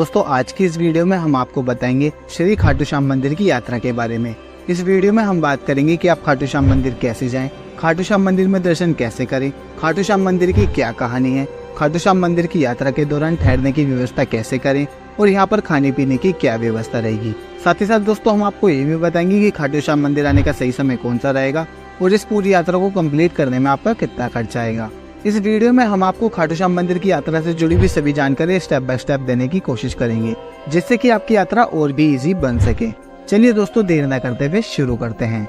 दोस्तों आज की इस वीडियो में हम आपको बताएंगे श्री खाटू श्याम मंदिर की यात्रा के बारे में। इस वीडियो में हम बात करेंगे कि आप खाटू श्याम मंदिर कैसे जाएं, खाटू श्याम मंदिर में दर्शन कैसे करें, खाटू श्याम मंदिर की क्या कहानी है, खाटू श्याम मंदिर की यात्रा के दौरान ठहरने की व्यवस्था कैसे करें और यहाँ पर खाने पीने की क्या व्यवस्था रहेगी। साथ ही साथ दोस्तों हम आपको ये भी बताएंगे कि खाटू श्याम मंदिर आने का सही समय कौन सा रहेगा और इस पूरी यात्रा को कंप्लीट करने में आपका कितना खर्चा आएगा। इस वीडियो में हम आपको खाटू श्याम मंदिर की यात्रा से जुड़ी हुई सभी जानकारी स्टेप बाय स्टेप देने की कोशिश करेंगे, जिससे कि आपकी यात्रा और भी इजी बन सके। चलिए दोस्तों देर न करते हुए शुरू करते हैं।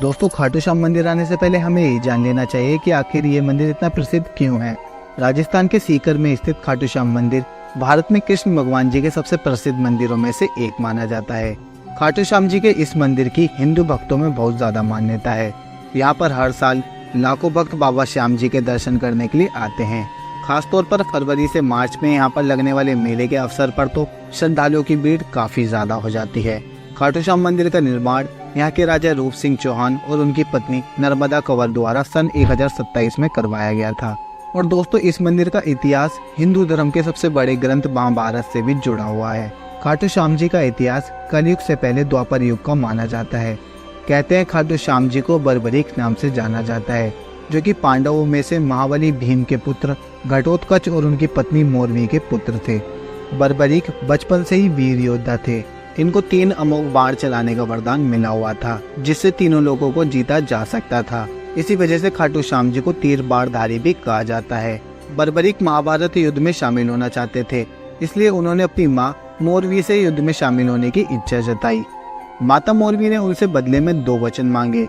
दोस्तों खाटू श्याम मंदिर आने से पहले हमें ये जान लेना चाहिए कि आखिर ये मंदिर इतना प्रसिद्ध क्यों है। राजस्थान के सीकर में स्थित खाटू श्याम मंदिर भारत में कृष्ण भगवान जी के सबसे प्रसिद्ध मंदिरों में से एक माना जाता है। खाटू श्याम जी के इस मंदिर की हिंदू भक्तों में बहुत ज्यादा मान्यता है। यहाँ पर हर साल लाखों भक्त बाबा श्याम जी के दर्शन करने के लिए आते हैं। खासतौर पर फरवरी से मार्च में यहाँ पर लगने वाले मेले के अवसर पर तो श्रद्धालुओं की भीड़ काफी ज्यादा हो जाती है। खाटू श्याम मंदिर का निर्माण यहाँ के राजा रूप सिंह चौहान और उनकी पत्नी नर्मदा कंवर द्वारा सन 1027 में करवाया गया था। और दोस्तों इस मंदिर का इतिहास हिंदू धर्म के सबसे बड़े ग्रंथ महाभारत से भी जुड़ा हुआ है। खाटू श्याम जी का इतिहास कलयुग से पहले द्वापर युग का माना जाता है। कहते हैं खाटू श्याम जी को बर्बरीक नाम से जाना जाता है, जो कि पांडवों में से महाबली भीम के पुत्र घटोत्कच और उनकी पत्नी मोरवी के पुत्र थे। बर्बरीक बचपन से ही वीर योद्धा थे। इनको 3 अमोघ बाण चलाने का वरदान मिला हुआ था, जिससे तीनों लोगों को जीता जा सकता था। इसी वजह से खाटू श्याम जी को तीर बाणधारी भी कहा जाता है। बर्बरीक महाभारत युद्ध में शामिल होना चाहते थे, इसलिए उन्होंने अपनी माँ मोरवी से युद्ध में शामिल होने की इच्छा जताई। माता मोरवी ने उनसे बदले में 2 वचन मांगे।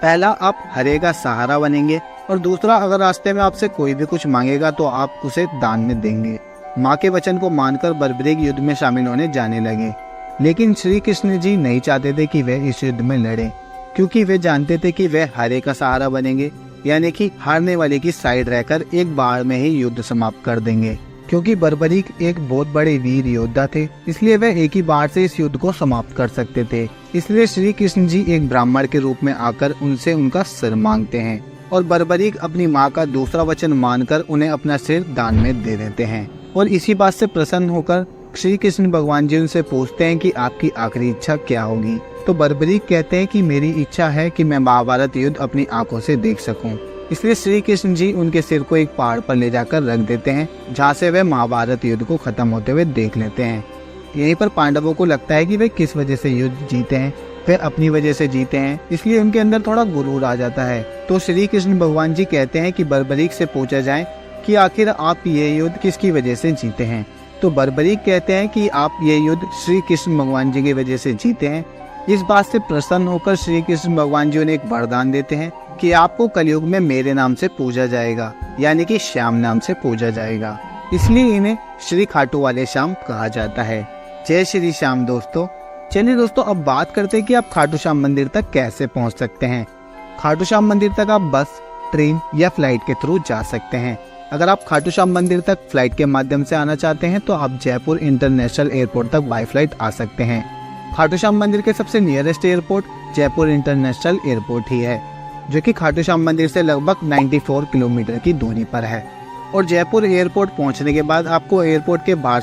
पहला, आप हरे का सहारा बनेंगे, और दूसरा, अगर रास्ते में आपसे कोई भी कुछ मांगेगा तो आप उसे दान में देंगे। माँ के वचन को मानकर बर्बरीक युद्ध में शामिल होने जाने लगे। लेकिन श्री कृष्ण जी नहीं चाहते थे कि वे इस युद्ध में लड़े, क्योंकि वे जानते थे कि वे हरे का सहारा बनेंगे, यानी कि हारने वाले की साइड रहकर एक बार में ही युद्ध समाप्त कर देंगे। क्योंकि बर्बरीक एक बहुत बड़े वीर योद्धा थे, इसलिए वे एक ही बार से इस युद्ध को समाप्त कर सकते थे। इसलिए श्री कृष्ण जी एक ब्राह्मण के रूप में आकर उनसे उनका सिर मांगते हैं, और बर्बरीक अपनी माँ का दूसरा वचन मानकर उन्हें अपना सिर दान में दे देते हैं। और इसी बात से प्रसन्न होकर श्री कृष्ण भगवान जी उनसे पूछते हैं कि आपकी आखिरी इच्छा क्या होगी। तो बर्बरीक कहते हैं कि मेरी इच्छा है कि मैं महाभारत युद्ध अपनी आंखों से देख सकूं। इसलिए श्री कृष्ण जी उनके सिर को एक पहाड़ पर ले जाकर रख देते हैं, जहाँ से वे महाभारत युद्ध को खत्म होते हुए देख लेते हैं। यहीं पर पांडवों को लगता है कि वे किस वजह से युद्ध जीते हैं, वे अपनी वजह से जीते हैं, इसलिए उनके अंदर थोड़ा गुरूर आ जाता है। तो श्री कृष्ण भगवान जी कहते हैं कि बर्बरीक से पूछा जाए कि आखिर आप ये युद्ध किसकी वजह से जीते हैं। तो बर्बरीक कहते हैं कि आप ये युद्ध श्री कृष्ण भगवान जी की वजह से जीते हैं। इस बात से प्रसन्न होकर श्री कृष्ण भगवान जी उन्हें एक वरदान देते हैं कि आपको कलयुग में मेरे नाम से पूजा जाएगा, यानी कि श्याम नाम से पूजा जाएगा। इसलिए इन्हें श्री खाटू वाले श्याम कहा जाता है। जय श्री श्याम दोस्तों। चलिए दोस्तों अब बात करते हैं कि आप खाटू श्याम मंदिर तक कैसे पहुंच सकते हैं। खाटू श्याम मंदिर तक आप बस, ट्रेन या फ्लाइट के थ्रू जा सकते हैं। अगर आप खाटू श्याम मंदिर तक फ्लाइट के माध्यम से आना चाहते हैं तो आप जयपुर इंटरनेशनल एयरपोर्ट तक बाय फ्लाइट आ सकते हैं। खाटू श्याम मंदिर के सबसे nearest airport Jaipur international airport ही है, जो कि खाटू श्याम मंदिर से लगभग 94 किलोमीटर की दूरी पर है। और जयपुर एयरपोर्ट पहुंचने के बाद आपको एयरपोर्ट के बाहर